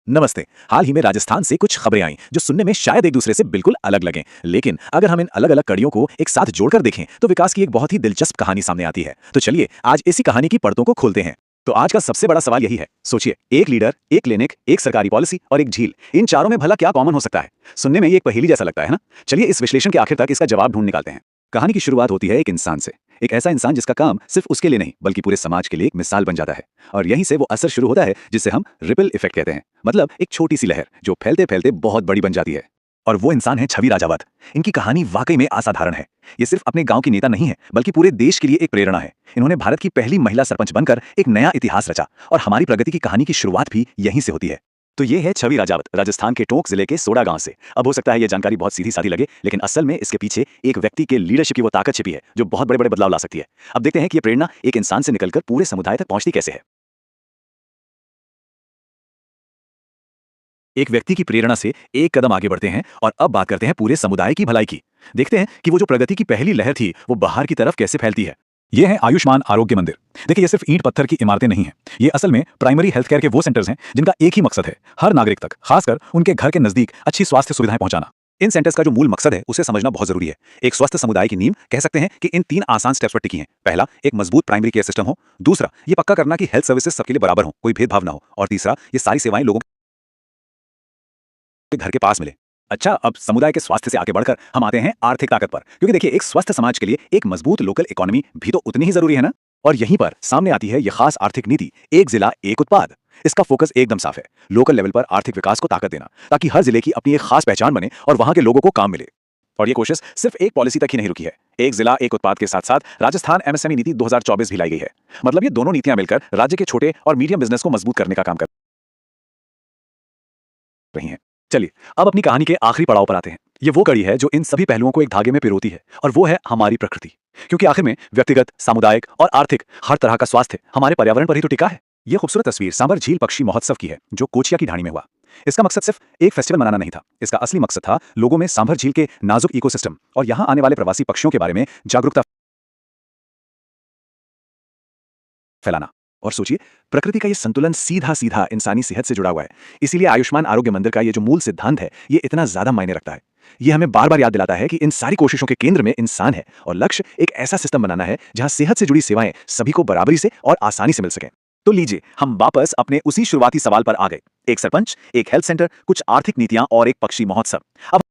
नमस्ते। हाल ही में राजस्थान से कुछ खबरें आईं जो सुनने में शायद एक दूसरे से बिल्कुल अलग लगें, लेकिन अगर हम इन अलग अलग कड़ियों को एक साथ जोड़कर देखें तो विकास की एक बहुत ही दिलचस्प कहानी सामने आती है। तो चलिए आज इसी कहानी की परतों को खोलते हैं। तो आज का सबसे बड़ा सवाल यही है, सोचिए, एक लीडर, एक क्लिनिक, एक सरकारी पॉलिसी और एक झील, इन चारों में भला क्या कॉमन हो सकता है? सुनने में ये एक पहेली जैसा लगता है ना। चलिए इस विश्लेषण के आखिर तक इसका जवाब ढूंढ निकालते हैं। कहानी की शुरुआत होती है एक इंसान से, एक ऐसा इंसान जिसका काम सिर्फ उसके लिए नहीं बल्कि पूरे समाज के लिए एक मिसाल बन जाता है। और यहीं से वो असर शुरू होता है जिसे हम रिपल इफेक्ट कहते हैं, मतलब एक छोटी सी लहर जो फैलते फैलते बहुत बड़ी बन जाती है। और वो इंसान है छवि राजावत। इनकी कहानी वाकई में असाधारण है। ये सिर्फ अपने गांव की नेता नहीं है बल्कि पूरे देश के लिए एक प्रेरणा है। इन्होंने भारत की पहली महिला सरपंच बनकर एक नया इतिहास रचा और हमारी प्रगति की कहानी की शुरुआत भी यहीं से होती है। तो ये है छवि राजावत, राजस्थान के टोंक जिले के सोडा गांव से। अब हो सकता है ये जानकारी बहुत सीधी सादी लगे, लेकिन असल में इसके पीछे एक व्यक्ति के लीडरशिप की वो ताकत छिपी है जो बहुत बड़े बड़े बदलाव ला सकती है। अब देखते हैं कि ये प्रेरणा एक इंसान से निकलकर पूरे समुदाय तक पहुंचती कैसे है। एक व्यक्ति की प्रेरणा से एक कदम आगे बढ़ते हैं और अब बात करते हैं पूरे समुदाय की भलाई की। देखते हैं कि वो जो प्रगति की पहली लहर थी वो बाहर की तरफ कैसे फैलती है। ये है आयुष्मान आरोग्य मंदिर। देखिए, ये सिर्फ ईंट पत्थर की इमारतें नहीं हैं। ये असल में प्राइमरी हेल्थ केयर के वो सेंटर्स हैं जिनका एक ही मकसद है, हर नागरिक तक, खासकर उनके घर के नजदीक अच्छी स्वास्थ्य सुविधाएं पहुंचाना। इन सेंटर्स का जो मूल मकसद है उसे समझना बहुत जरूरी है। एक स्वस्थ समुदाय की नींव कह सकते हैं कि इन 3 आसान स्टेप्स पर टिकी है। पहला, एक मजबूत प्राइमरी केयर सिस्टम हो। दूसरा, ये पक्का करना कि हेल्थ सर्विसेज सबके लिए बराबर हो, कोई भेदभाव ना हो। और तीसरा, ये सारी सेवाएं लोगों के घर के पास मिले। अच्छा, अब समुदाय के स्वास्थ्य से आगे बढ़कर हम आते हैं आर्थिक ताकत पर, क्योंकि देखिए, एक स्वस्थ समाज के लिए एक मजबूत लोकल इकोनॉमी भी तो उतनी ही जरूरी है ना। और यहीं पर सामने आती है यह खास आर्थिक नीति, एक जिला एक उत्पाद। इसका फोकस एकदम साफ है, लोकल लेवल पर आर्थिक विकास को ताकत देना, ताकि हर जिले की अपनी एक खास पहचान बने और वहां के लोगों को काम मिले। और ये कोशिश सिर्फ एक पॉलिसी तक ही नहीं रुकी है। एक जिला एक उत्पाद के साथ साथ राजस्थान एमएसएमई नीति 2024 भी लाई गई है। मतलब ये दोनों नीतियां मिलकर राज्य के छोटे और मीडियम बिजनेस को मजबूत करने का काम कर रही हैं। चलिए अब अपनी कहानी के आखिरी पड़ाव पर आते हैं। ये वो कड़ी है जो इन सभी पहलुओं को एक धागे में पिरोती है, और वो है हमारी प्रकृति। क्योंकि आखिर में व्यक्तिगत, सामुदायिक और आर्थिक हर तरह का स्वास्थ्य हमारे पर्यावरण पर ही तो टिका है। ये खूबसूरत तस्वीर सांबर झील पक्षी महोत्सव की है जो कोचिया की ढाणी में हुआ। इसका मकसद सिर्फ एक फेस्टिवल मनाना नहीं था। इसका असली मकसद था लोगों में सांभर झील के नाजुक इकोसिस्टम और यहाँ आने वाले प्रवासी पक्षियों के बारे में जागरूकता फैलाना। और सोचिए, प्रकृति का ये संतुलन सीधा सीधा इंसानी सेहत से जुड़ा हुआ है। इसीलिए आयुष्मान आरोग्य मंदिर का ये जो मूल सिद्धांत है ये इतना ज्यादा मायने रखता है। ये हमें बार बार याद दिलाता है कि इन सारी कोशिशों के केंद्र में इंसान है और लक्ष्य एक ऐसा सिस्टम बनाना है जहां सेहत से जुड़ी सेवाएं सभी को बराबरी से और आसानी से मिल सकें। तो लीजिए, हम वापस अपने उसी शुरुआती सवाल पर आ गए। एक सरपंच, एक हेल्थ सेंटर, कुछ आर्थिक नीतियां और एक पक्षी महोत्सव। अब